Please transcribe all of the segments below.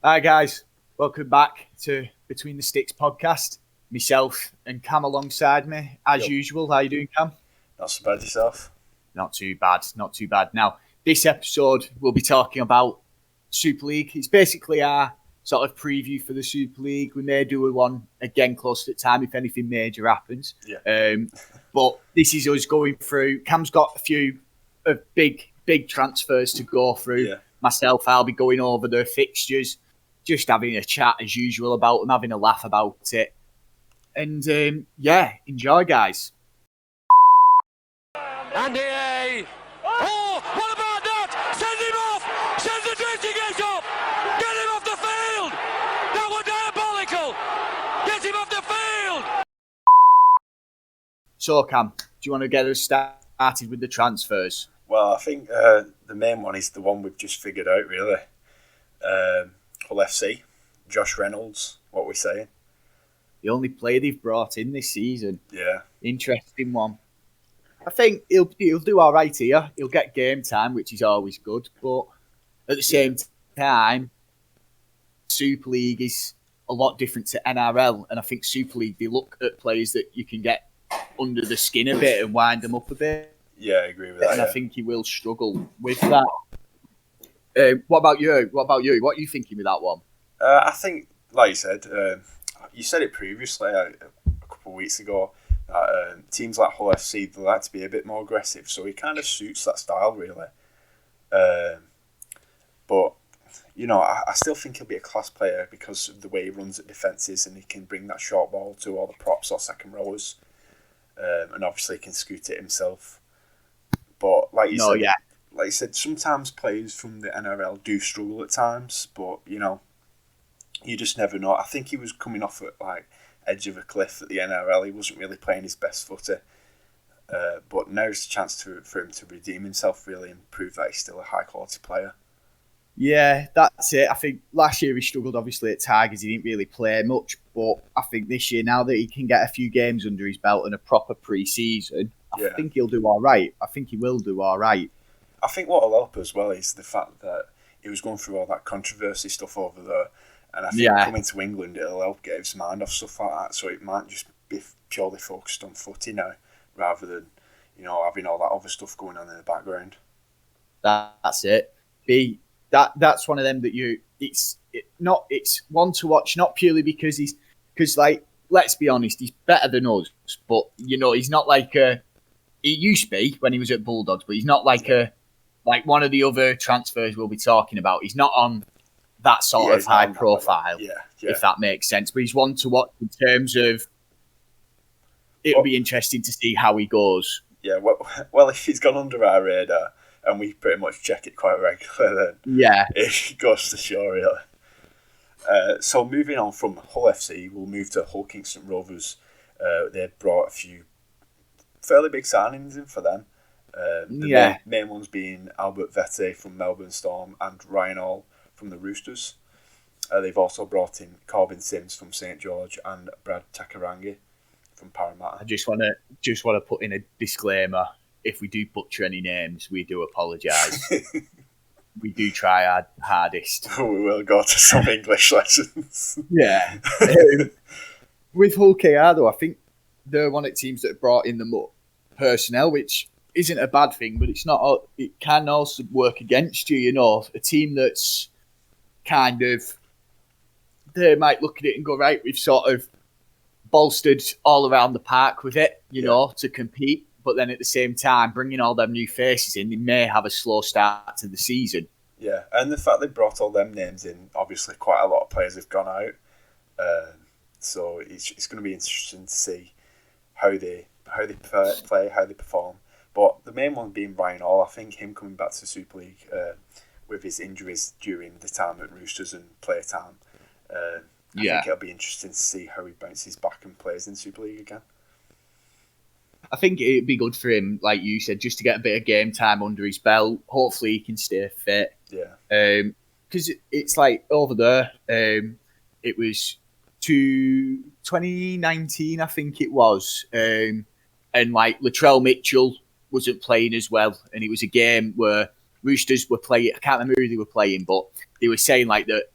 Hi guys, welcome back to Between the Sticks podcast. Myself and Cam alongside me, as Yep. usual. How you doing, Cam? Not so bad yourself. Not too bad, not too bad. Now, this episode we'll be talking about Super League. It's basically our sort of preview for the Super League. We may do one again close to the time if anything major happens. Yeah. But this is us going through. Cam's got a few big transfers to go through. Yeah. Myself, I'll be going over the fixtures, just having a chat as usual about them, having a laugh about it. And enjoy, guys. Andy A. Oh, what about that? Send him off! Send the dirty gate off! Get him off the field! That was diabolical! Get him off the field! So, Cam, do you want to get us started with the transfers? Well, I think the main one is the one we've just figured out, really. Hull FC, Josh Reynolds, what we're saying. The only player they've brought in this season. Yeah. Interesting one. I think he'll do all right here. He'll get game time, which is always good. But at the same time, Super League is a lot different to NRL. And I think Super League, they look at players that you can get under the skin a bit and wind them up a bit. Yeah, I agree with that. And I think he will struggle with that. What about you? What are you thinking with that one? I think, like you said, you said it previously a couple of weeks ago, that teams like Hull FC, they like to be a bit more aggressive, so he kind of suits that style, really. But, you know, I still think he'll be a class player because of the way he runs at defences, and he can bring that short ball to all the props or second rowers, and obviously he can scoot it himself. But like you said, sometimes players from the NRL do struggle at times, but you know, you just never know. I think he was coming off at like edge of a cliff at the NRL. He wasn't really playing his best footy, but now's the chance for him to redeem himself really and prove that he's still a high quality player. Yeah, that's it. I think last year he struggled obviously at Tigers. He didn't really play much, but I think this year, now that he can get a few games under his belt and a proper pre-season, I think he'll do all right. I think he will do all right. I think what will help as well is the fact that he was going through all that controversy stuff over there, and I think coming to England it'll help get his mind off stuff like that. So it might just be purely focused on footy now, rather than having all that other stuff going on in the background. That's it. That's one of them that it's one to watch, not purely because let's be honest, he's better than us, but he's not like he used to be when he was at Bulldogs, but he's not like one of the other transfers we'll be talking about. He's not on that sort of high profile, if that makes sense. But he's one to watch in terms of it'll be interesting to see how he goes. Yeah, well, if he's gone under our radar and we pretty much check it quite regularly, then it goes to show, really. So moving on from Hull FC, we'll move to Hulkington Rovers. They brought a few fairly big signings in for them. The main ones being Albert Vette from Melbourne Storm and Ryan Hall from the Roosters. They've also brought in Corbin Sims from St George and Brad Takarangi from Parramatta. I just want to put in a disclaimer. If we do butcher any names, we do apologise. We do try our hardest. We will go to some English lessons. Yeah. With Hull KR, though, I think they're one of the teams that have brought in the more personnel, which isn't a bad thing, but it can also work against you, a team that's kind of, they might look at it and go, right, we've sort of bolstered all around the park with it, to compete. But then at the same time, bringing all them new faces in, they may have a slow start to the season. Yeah, and the fact they brought all them names in, obviously quite a lot of players have gone out. So it's going to be interesting to see how they play, how they perform. But the main one being Ryan Hall, I think him coming back to the Super League with his injuries during the time at Roosters and play time, I think it'll be interesting to see how he bounces back and plays in Super League again. I think it'd be good for him, like you said, just to get a bit of game time under his belt. Hopefully he can stay fit. Yeah. Because it's like over there, it was 2019, I think it was. And like Latrell Mitchell wasn't playing as well. And it was a game where Roosters were playing. I can't remember who they were playing, but they were saying like that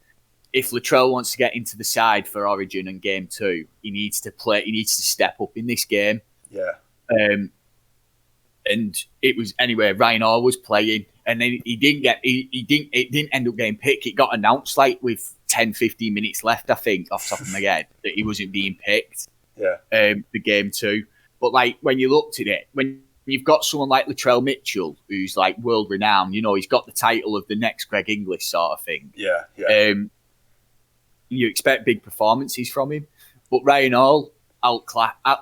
if Latrell wants to get into the side for Origin and Game 2, he needs to play. He needs to step up in this game. Yeah. And it was anyway. Ryan Hall was playing, and then he didn't get. It didn't end up getting picked. It got announced like with 10, 15 minutes left, I think, off the top of my head, that he wasn't being picked. Yeah. The Game 2, but like when you looked at it, when you've got someone like Latrell Mitchell, who's like world renowned, he's got the title of the next Greg Inglis sort of thing. Yeah. Yeah. You expect big performances from him, but Ryan Hall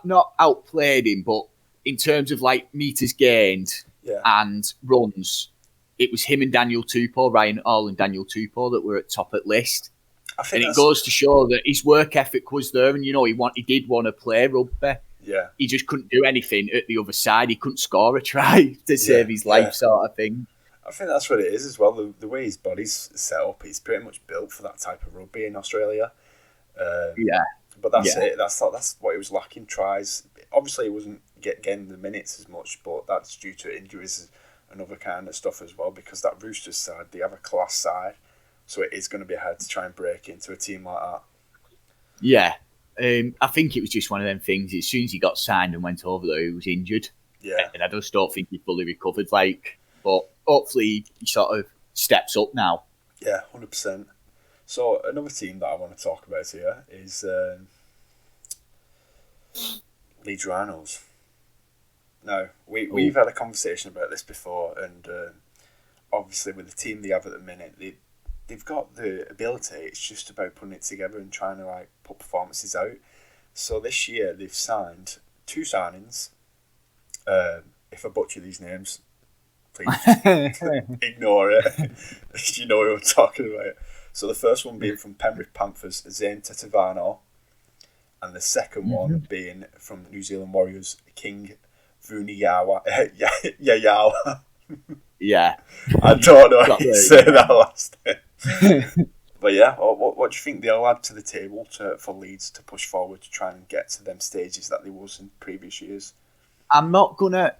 not outplayed him, but in terms of like meters gained and runs, it was him and Daniel Tupou, Ryan Hall and Daniel Tupou, that were at top at list. And it goes to show that his work ethic was there, and he did want to play rugby. Yeah, he just couldn't do anything at the other side. He couldn't score a try to save his life, sort of thing. I think that's what it is as well. The way his body's set up, he's pretty much built for that type of rugby in Australia. But that's it. That's what he was lacking. Tries. Obviously, he wasn't getting the minutes as much, but that's due to injuries and other kind of stuff as well. Because that Roosters side, they have a class side, so it is going to be hard to try and break into a team like that. Yeah. I think it was just one of them things. As soon as he got signed and went over there, he was injured. Yeah. And I just don't think he fully recovered. But hopefully he sort of steps up now. Yeah, 100%. So another team that I want to talk about here is Leeds Rhinos. Now, we've had a conversation about this before, and obviously with the team they have at the minute, they've got the ability. It's just about putting it together and trying to put performances out. So this year they've signed 2 signings. If I butcher these names, please ignore it. You know what I'm talking about. So the first one being from Penrith Panthers, Zane Tetevano, and the second one being from New Zealand Warriors, King Vuniyawa. Yayawa. Yeah. I don't know how you say that last name. But yeah, what do you think they'll add to the table for Leeds to push forward to try and get to them stages that they was in previous years? I'm not going to,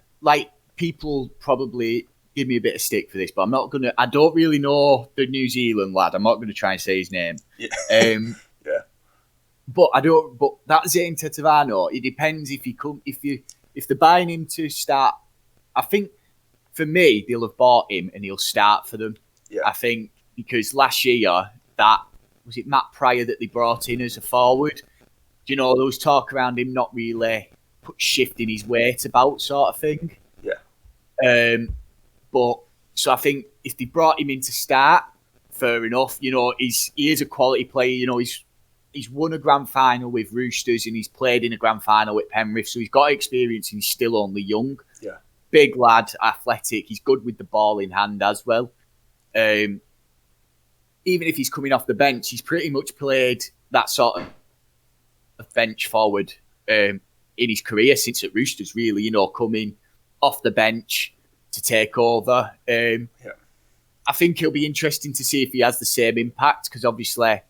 people probably give me a bit of stick for this, but I don't really know the New Zealand lad. I'm not going to try and say his name. Yeah. Yeah. But that Zane Tetevano, it depends if they're buying him to start. I think for me, they'll have bought him and he'll start for them. Yeah. I think because last year, was it Matt Pryor that they brought in as a forward? There was talk around him not really shifting his weight about, sort of thing. Yeah. But so I think if they brought him in to start, fair enough. He is a quality player. He's won a grand final with Roosters and he's played in a grand final with Penrith, so he's got experience and he's still only young. Yeah. Big lad, athletic. He's good with the ball in hand as well. Even if he's coming off the bench, he's pretty much played that sort of bench forward in his career since at Roosters, really. Coming off the bench to take over. I think it'll be interesting to see if he has the same impact, because obviously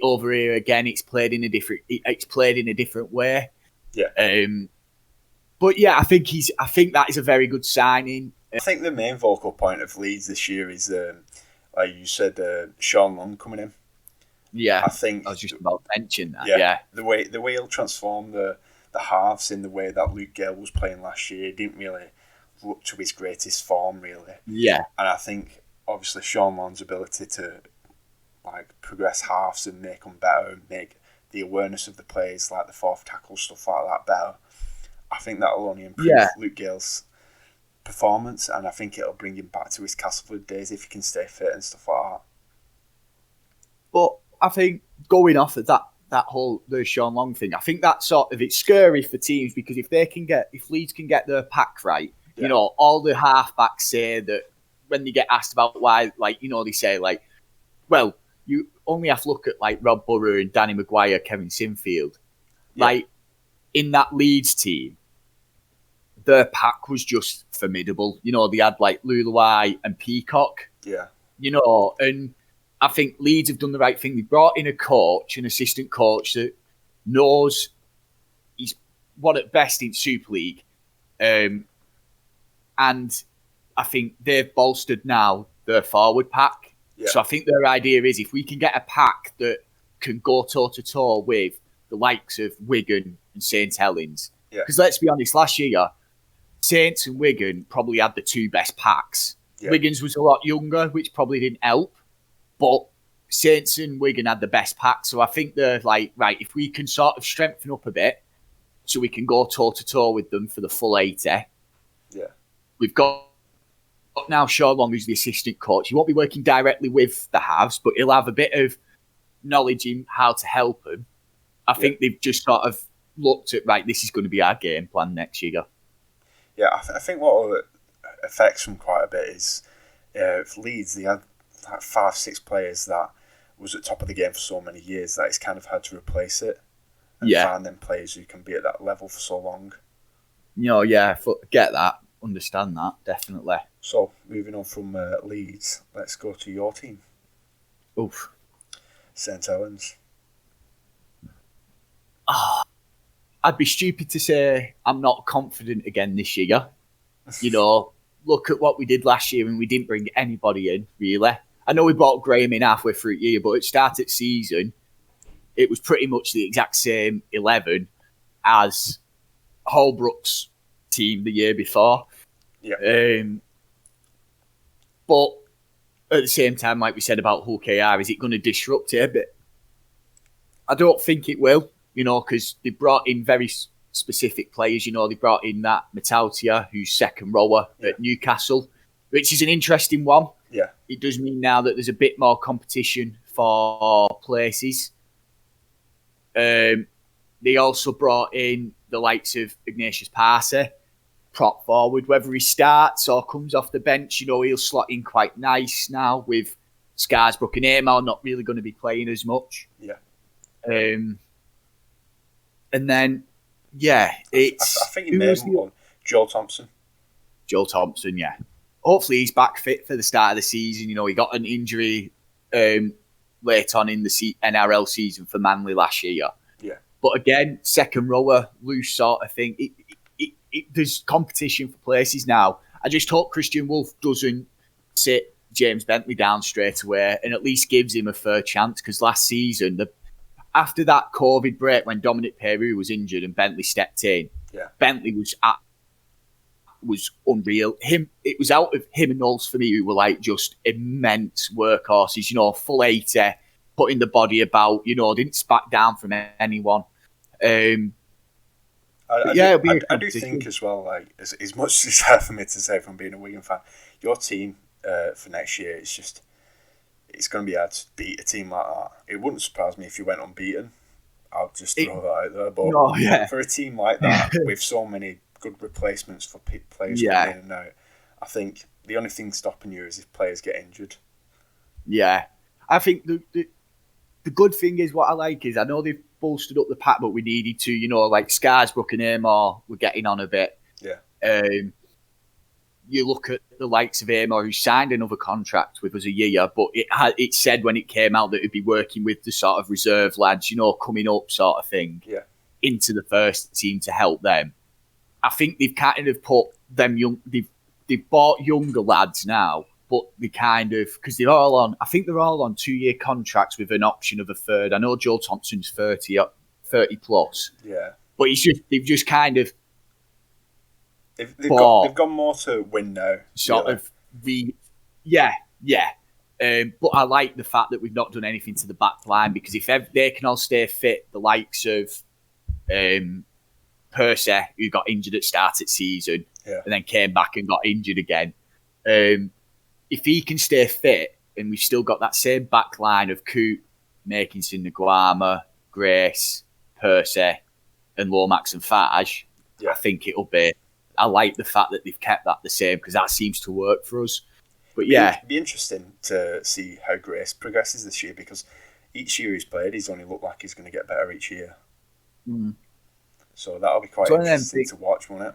over here again, it's played in a different way. Yeah. But yeah, I think that is a very good signing. I think the main vocal point of Leeds this year is, like you said, Sean Lunn coming in. Yeah, I think I was just about to mention that. Yeah. The way he'll transform the halves in the way that Luke Gale was playing last year, didn't really look to his greatest form, really. Yeah. And I think obviously Sean Lunn's ability to progress halves and make them better and make the awareness of the plays, like the fourth tackle, stuff like that, better. I think that'll only improve Luke Gale's performance, and I think it'll bring him back to his Castleford days if he can stay fit and stuff like that. But I think going off of that whole the Sean Long thing, I think that sort of, it's scary for teams, because if Leeds can get their pack right, all the halfbacks say that when they get asked about why, they say well, you only have to look at Rob Burrow and Danny Maguire, Kevin Sinfield. Yeah. In that Leeds team, their pack was just formidable. They had Luluai and Peacock. Yeah. And I think Leeds have done the right thing. They brought in an assistant coach that knows he's one at best in Super League. And I think they've bolstered now their forward pack. Yeah. So I think their idea is if we can get a pack that can go toe-to-toe with the likes of Wigan and St Helens. Because let's be honest, last year, Saints and Wigan probably had the two best packs. Yeah. Wigan's was a lot younger, which probably didn't help. But Saints and Wigan had the best pack. So I think they're like, right, if we can sort of strengthen up a bit so we can go toe-to-toe with them for the full 80. Yeah. We've got now Sean Long, who's the assistant coach. He won't be working directly with the halves, but he'll have a bit of knowledge in how to help them. I think they've just sort of looked at, right, this is going to be our game plan next year. Yeah, I think what affects them quite a bit is for Leeds, they had like 5-6 players that was at top of the game for so many years that it's kind of hard to replace it and find them players who can be at that level for so long. Get that. Understand that, definitely. So, moving on from Leeds, let's go to your team. Oof. St Helens. I'd be stupid to say I'm not confident again this year. Look at what we did last year and we didn't bring anybody in, really. I know we brought Graham in halfway through the year, but at start of season, it was pretty much the exact same 11 as Holbrook's team the year before. Yeah. But at the same time, like we said about Hull KR, is it going to disrupt it a bit? I don't think it will, because they brought in very specific players. They brought in that Matautia, who's second rower at Newcastle, which is an interesting one. Yeah. It does mean now that there's a bit more competition for places. They also brought in the likes of Ignatius Parse, prop forward. Whether he starts or comes off the bench, he'll slot in quite nice now with Scarsbrook and Amar not really going to be playing as much. Yeah. And then, it's... I think you made one. Joel Thompson, yeah. Hopefully he's back fit for the start of the season. He got an injury late on in the NRL season for Manly last year. Yeah. But again, second rower, loose sort of thing. There's competition for places now. I just hope Christian Wolf doesn't sit James Bentley down straight away and at least gives him a fair chance, because last season, after that COVID break when Dominic Peru was injured and Bentley stepped in, Bentley was unreal. It was out of him and Knowles for me, who were like just immense workhorses, full 80, putting the body about, didn't spat down from anyone. I do think as well, like as much as it's hard for me to say from being a Wigan fan, your team for next year, it's going to be hard to beat a team like that. It wouldn't surprise me if you went unbeaten. I'll just throw that out there. But for a team like that, with so many good replacements for players coming in and out, I think the only thing stopping you is if players get injured. Yeah. I think the good thing is, what I like is, I know they've bolstered up the pack, but we needed to, like Scarsbrook and Amar were getting on a bit. Yeah. You look at the likes of Amar, who signed another contract with us a year, but it said when it came out that he'd be working with the sort of reserve lads, coming up sort of thing, into the first team to help them. I think they've kind of put them young. They've bought younger lads now, but they kind of, because they're all on 2-year contracts with an option of a third. I know Joel Thompson's 30 plus. Yeah, but they've just kind of they've gone more to win now. But I like the fact that we've not done anything to the back line, because if they can all stay fit, the likes of Percy, who got injured at start of season and then came back and got injured again. If he can stay fit, and we've still got that same back line of Coote, Makinson, Nguama, Grace, Percy, and Lomax and Faj, I think it'll be... I like the fact that they've kept that the same, because that seems to work for us. But it'd be interesting to see how Grace progresses this year, because each year he's played, he's only looked like he's going to get better each year. Mm. So that'll be quite interesting to watch, won't it?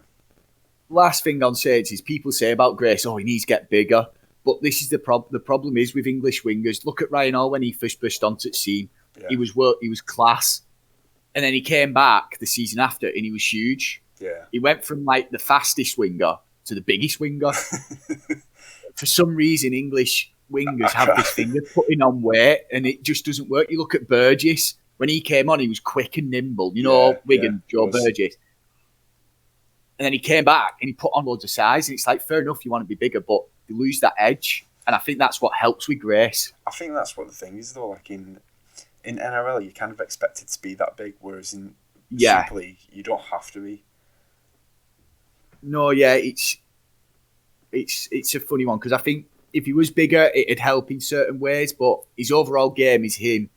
Last thing on Saints is, people say about Grace, he needs to get bigger. But this is the problem. The problem is with English wingers. Look at Ryan Hall when he first burst onto the scene. Yeah. He was class. And then he came back the season after and he was huge. Yeah. He went from like the fastest winger to the biggest winger. For some reason, English wingers have this thing of putting on weight, and it just doesn't work. You look at Burgess. When he came on, he was quick and nimble. Wigan, Joe Burgess. And then he came back and he put on loads of size. And it's like, fair enough, you want to be bigger, but you lose that edge. And I think that's what helps with Grace. I think that's what the thing is, though. Like in NRL, you're kind of expected to be that big, whereas in Super League, you don't have to be. No, yeah, it's a funny one because I think if he was bigger, it'd help in certain ways. But his overall game is him.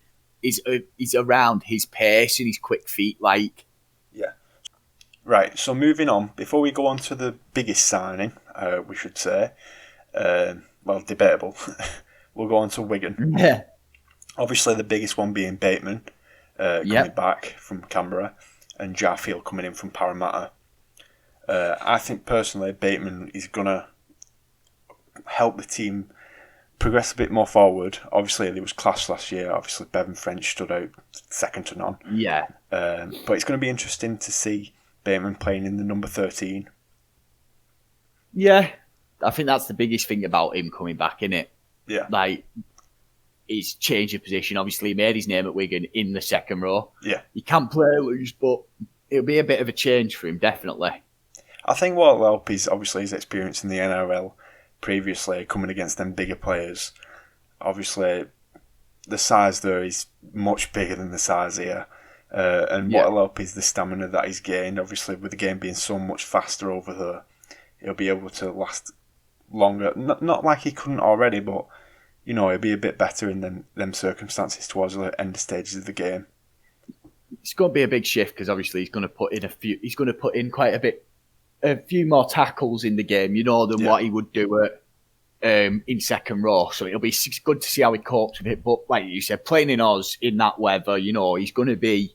Is around his pace and his quick feet, Yeah. Right, so moving on, before we go on to the biggest signing, we should say, debatable, we'll go on to Wigan. Yeah. Obviously the biggest one being Bateman, coming back from Canberra, and Jarfield coming in from Parramatta. I think personally Bateman is going to help the team progress a bit more forward. Obviously, there was clash last year. Obviously, Bevan French stood out second to none. Yeah. But it's going to be interesting to see Bateman playing in the number 13. Yeah. I think that's the biggest thing about him coming back, innit? Yeah. He's changed of position. Obviously, he made his name at Wigan in the second row. Yeah. He can play loose, but it'll be a bit of a change for him, definitely. I think what will help is obviously his experience in the NRL previously, coming against them bigger players. Obviously, the size there is much bigger than the size here. And what will help is the stamina that he's gained. Obviously, with the game being so much faster over there, he'll be able to last longer. Not like he couldn't already, but he'll be a bit better in them circumstances towards the end stages of the game. It's going to be a big shift because obviously he's going to put in He's going to put in quite a few more tackles in the game, than what he would do in second row. So it'll be good to see how he copes with it. But like you said, playing in Oz in that weather, he's going to be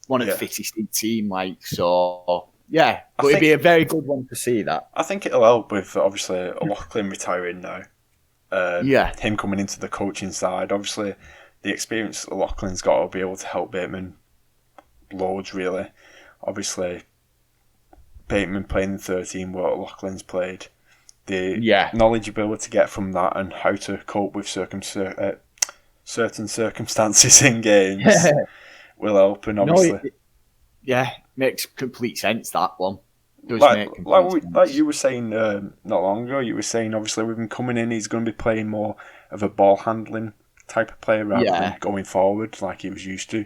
one of the fittest in the team. So yeah, but it'd be a very good one to see that. I think it'll help with obviously Lachlan retiring now. Him coming into the coaching side. Obviously, the experience that Lachlan's got will be able to help Bateman loads, really. Obviously, Bateman playing the 13, what Lachlan's played. The knowledge you'll be able to get from that and how to cope with certain circumstances in games will help. And obviously... makes complete sense, that one. Like you were saying not long ago, you were saying obviously with him coming in, he's going to be playing more of a ball handling type of player rather than going forward like he was used to.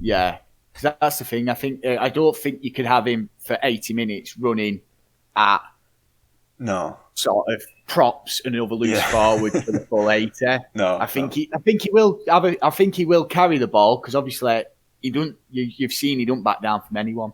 Yeah, because that's the thing. I don't think you could have him for 80 minutes running at sort of props and another loose forward for the full 80. I think he will carry the ball because obviously he don't. You've seen he don't back down from anyone.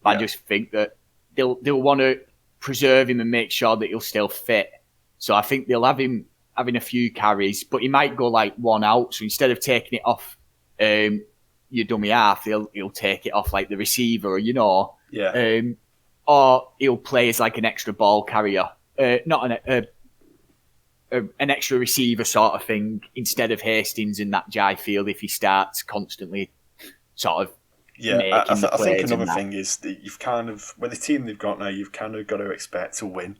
But I just think that they'll want to preserve him and make sure that he'll still fit. So I think they'll have him having a few carries, but he might go like one out. So instead of taking it off your dummy half, he'll take it off like the receiver, or he'll play as like an extra ball carrier, not an extra receiver sort of thing instead of Hastings in that Jai field if he starts constantly sort of. Yeah, I think another thing is that you've kind of, with the team they've got now, you've kind of got to expect to win.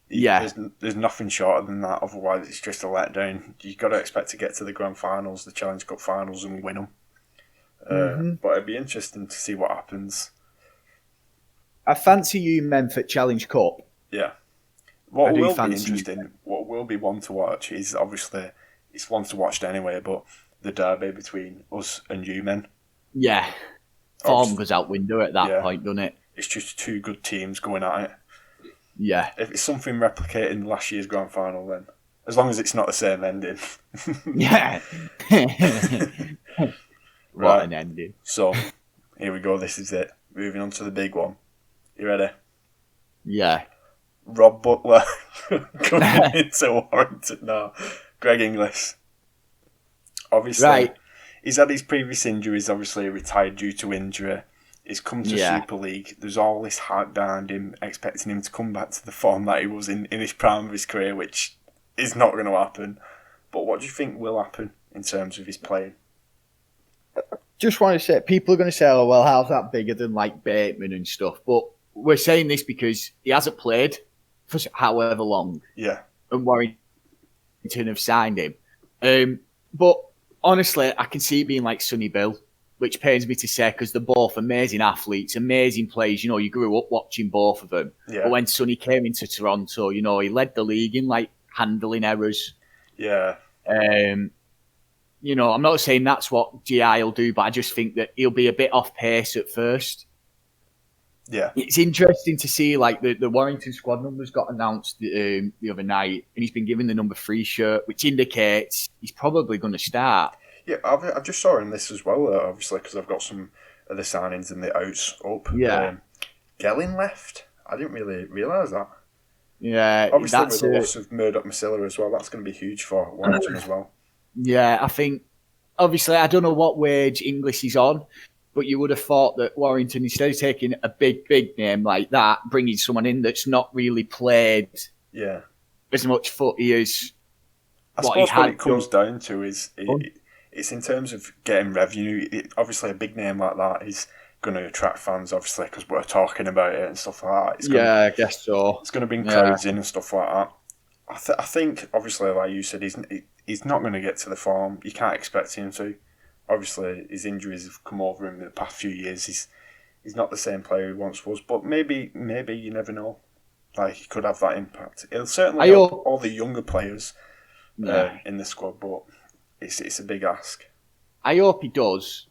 There's nothing shorter than that, otherwise it's just a letdown. You've got to expect to get to the grand finals, the Challenge Cup finals, and win them. But it'd be interesting to see what happens. I fancy you men for Challenge Cup. Yeah. What will be interesting, what will be one to watch is obviously, it's one to watch anyway, but the derby between us and you men. Yeah. Form goes out window at that point, doesn't it? It's just two good teams going at it. Yeah. If it's something replicating last year's grand final, then as long as it's not the same ending. Yeah. What an ending. So, here we go. This is it. Moving on to the big one. You ready? Yeah. Rob Butler coming into Warrington now. Greg Inglis. Obviously, he's had his previous injuries, obviously retired due to injury. He's come to Super League. There's all this hype behind him, expecting him to come back to the form that he was in his prime of his career, which is not going to happen. But what do you think will happen in terms of his playing? Just want to say, people are going to say, oh, well, how's that bigger than like Bateman and stuff? But we're saying this because he hasn't played for however long. Yeah. and Warrington have signed him. But honestly, I can see it being like Sonny Bill, which pains me to say because they're both amazing athletes, amazing players. You grew up watching both of them. Yeah. But when Sonny came into Toronto, he led the league in like handling errors. Yeah. I'm not saying that's what GI will do, but I just think that he'll be a bit off pace at first. Yeah. It's interesting to see like the Warrington squad numbers got announced the other night, and he's been given the number 3 shirt, which indicates he's probably going to start. Yeah, I've just saw in this as well, obviously, because I've got some of the signings and the outs up. Yeah. Gelling left. I didn't really realise that. Yeah. Obviously, with the loss of Murdoch Masilla as well, that's going to be huge for Warrington as well. Yeah, I think, obviously, I don't know what wage English is on, but you would have thought that Warrington, instead of taking a big name like that, bringing someone in that's not really played as much footy as I suppose what it comes down to is it's in terms of getting revenue. Obviously, a big name like that is going to attract fans, obviously, because we're talking about it and stuff like that. I guess so. It's going to bring crowds in and stuff like that. I think, obviously, like you said, he's not going to get to the form. You can't expect him to. Obviously, his injuries have come over him in the past few years. He's not the same player he once was, but maybe you never know. Like, he could have that impact. It'll certainly help all the younger players in the squad, but it's a big ask. I hope he does,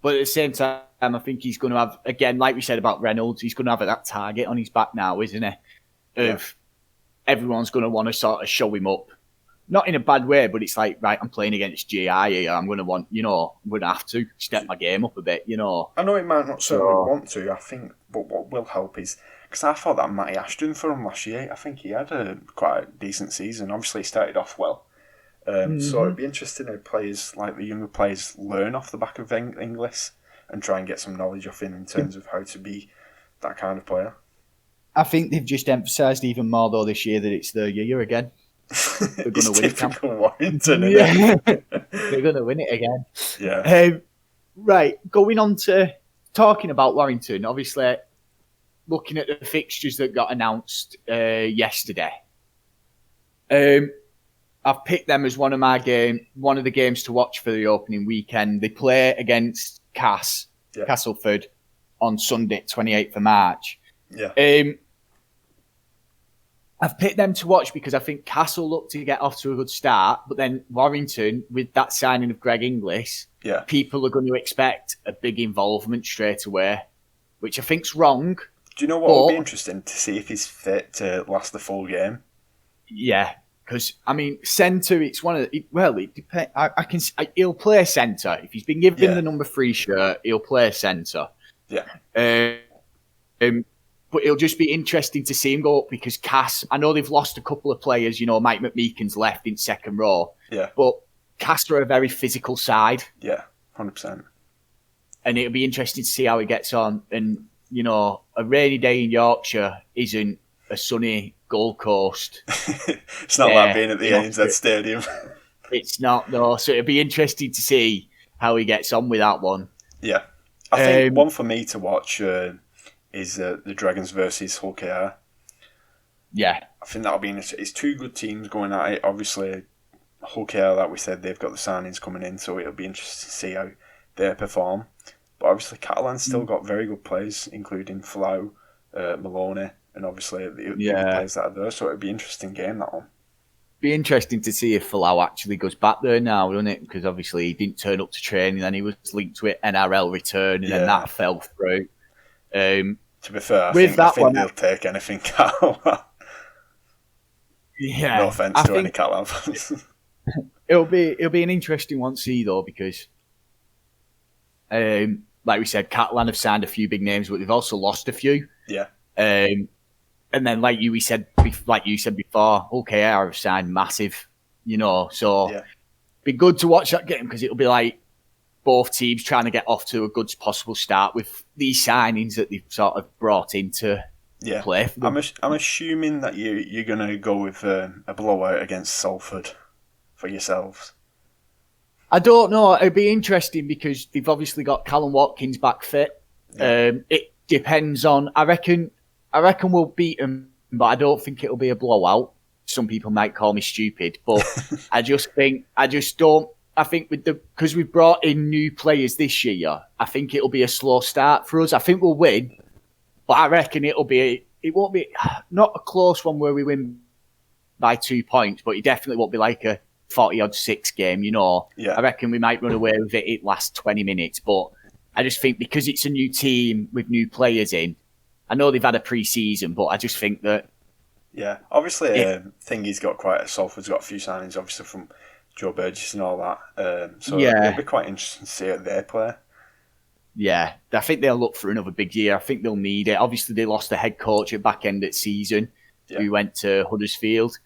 but at the same time, I think he's going to have, again, like we said about Reynolds, he's going to have that target on his back now, isn't he? Everyone's going to want to sort of show him up. Not in a bad way, but it's like, right, I'm playing against GI here. I'm going to want, I'm going to have to step my game up a bit, I know he might not certainly want to, I think, but what will help is, because I thought that Matty Ashton for him last year, I think he had quite a decent season. Obviously, he started off well. So it'd be interesting if players, like the younger players, learn off the back of Inglis and try and get some knowledge off him in terms of how to be that kind of player. I think they've just emphasised even more, though, this year that it's their year again. They're going to win it. Warrington, isn't it? They're going to win it again. Yeah. Right, going on to talking about Warrington, obviously, looking at the fixtures that got announced yesterday. I've picked them as one of the games to watch for the opening weekend. They play against Castleford on Sunday, 28th of March. Yeah. I've picked them to watch because I think Castle looked to get off to a good start, but then Warrington, with that signing of Greg Inglis, people are going to expect a big involvement straight away, which I think's wrong. Do you know what would be interesting to see if he's fit to last the full game? Yeah, because centre. It's one of the, it depends. He'll play centre if he's been given the number 3 shirt. He'll play centre. Yeah. But it'll just be interesting to see him go up because Cass, I know they've lost a couple of players, Mike McMeekin's left in second row. Yeah. But Cass are a very physical side. Yeah, 100%. And it'll be interesting to see how he gets on. And, a rainy day in Yorkshire isn't a sunny Gold Coast. It's not like being at the ANZ Stadium. It's not, though. So it'll be interesting to see how he gets on with that one. Yeah. I think one for me to watch is the Dragons versus Hull KR. Yeah. I think that'll be it's two good teams going at it. Obviously, Hull KR, like we said, they've got the signings coming in, so it'll be interesting to see how they perform. But obviously, Catalan's still got very good players, including Flau, Maloney, and obviously the other players that are there. So it'll be an interesting game, that one. Be interesting to see if Flau actually goes back there now, wouldn't it? Because obviously he didn't turn up to training, then he was linked to it NRL return, and then that fell through. To be fair, I think they'll take anything Catalan. Yeah, no offence to any Catalan fans. It'll be an interesting one to see though, because like we said, Catalan have signed a few big names, but they've also lost a few. Yeah. And then, like you said before, Hull KR have signed massive, so be good to watch that game because it'll be like both teams trying to get off to a good possible start with these signings that they've sort of brought into play for them. I'm assuming that you're going to go with a blowout against Salford for yourselves. I don't know. It'd be interesting because they've obviously got Callum Watkins back fit. Yeah. It depends on. I reckon we'll beat them, but I don't think it'll be a blowout. some people might call me stupid, but I think because we've brought in new players this year, I think it'll be a slow start for us. I think we'll win, but I reckon it won't be not a close one where we win by 2 points, but it definitely won't be like a 40-6 game, Yeah. I reckon we might run away with it last 20 minutes, but I just think because it's a new team with new players in, I know they've had a pre-season, but I just think that... Yeah, obviously, Thingy's got Salford's got a few signings, obviously, from Joe Burgess and all that. So it'll be quite interesting to see how they play. Yeah, I think they'll look for another big year. I think they'll need it. Obviously, they lost the head coach at back end of season, who went to Huddersfield.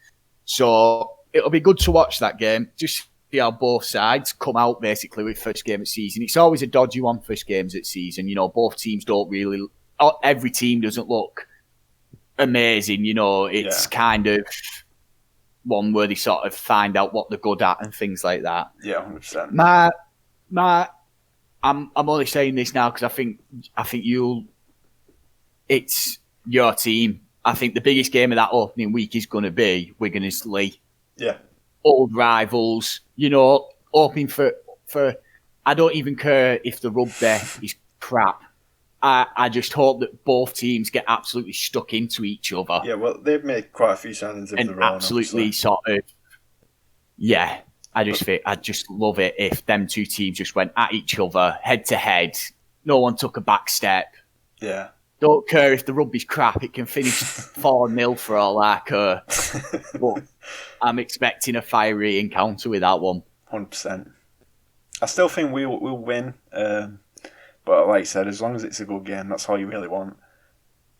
So it'll be good to watch that game. Just see how both sides come out, basically, with first game of season. It's always a dodgy one, first games at season. Both teams don't really... Every team doesn't look amazing, It's kind of one where they sort of find out what they're good at and things like that. Yeah, 100%. I'm only saying this now because I think it's your team. I think the biggest game of that opening week is going to be Wigan and Lee. Yeah. Old rivals, hoping for. I don't even care if the rub there is crap. I just hope that both teams get absolutely stuck into each other. Yeah, well, they've made quite a few signings of their own. Absolutely, sort of. Yeah, I just love it if them two teams just went at each other head to head. No one took a back step. Yeah. Don't care if the rugby's crap. It can finish 4-0 for all I care. But I'm expecting a fiery encounter with that one. 100%. I still think we'll win. But like I said, as long as it's a good game, that's all you really want.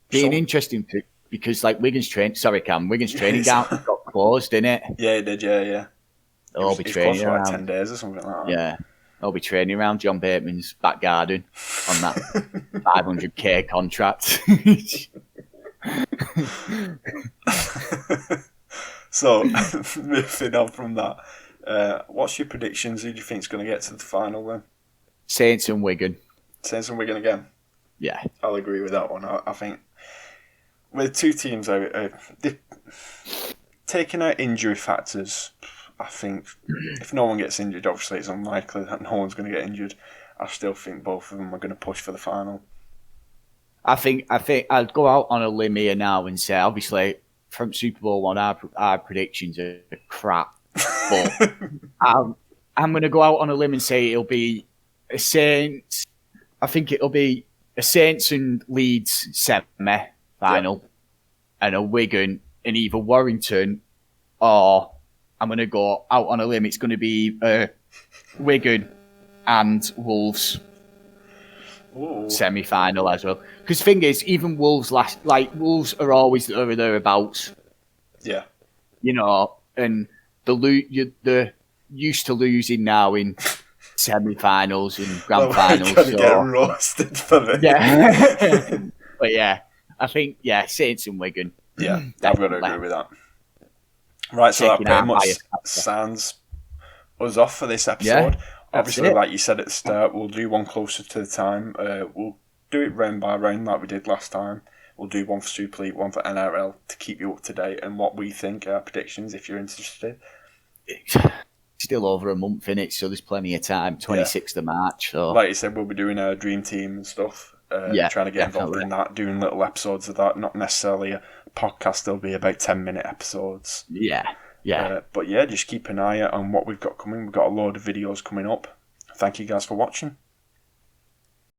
Being interesting because Wigan's training ground got closed, didn't it? Yeah, it did. Yeah. They'll be training for around 10 days or something like that. Yeah, they'll be training around John Bateman's back garden on that 500k contract. So, moving on from that, what's your predictions? Who do you think is going to get to the final then? Saints and Wigan. Saints and Wigan again? Yeah. I'll agree with that one. I think with two teams taking out injury factors, I think if no one gets injured, obviously it's unlikely that no one's going to get injured. I still think both of them are going to push for the final. I think I'd go out on a limb here now and say, obviously, from Super Bowl 1, our predictions are crap. But I'm going to go out on a limb and say it'll be a Saints. I think it'll be a Saints and Leeds semi-final and a Wigan in either Warrington or I'm going to go out on a limb. It's going to be Wigan and Wolves semi-final as well. Because the thing is, even Wolves Wolves are always there or thereabouts. Yeah. And they're used to losing now in semi-finals and grand finals. Get roasted for it. Yeah. But yeah, I think, Saints and Wigan. Yeah, I've got to agree with that. Right, so that pretty much sounds us off for this episode. Obviously, like you said at the start, we'll do one closer to the time. We'll do it round by round like we did last time. We'll do one for Super League, one for NRL to keep you up to date and what we think, our predictions, if you're interested. Still over a month in it, so there's plenty of time. 26th of March. So. Like you said, we'll be doing our dream team and stuff. Trying to get involved in that, doing little episodes of that, not necessarily a podcast. There'll be about 10-minute episodes. But just keep an eye out on what we've got coming. We've got a load of videos coming up. Thank you guys for watching.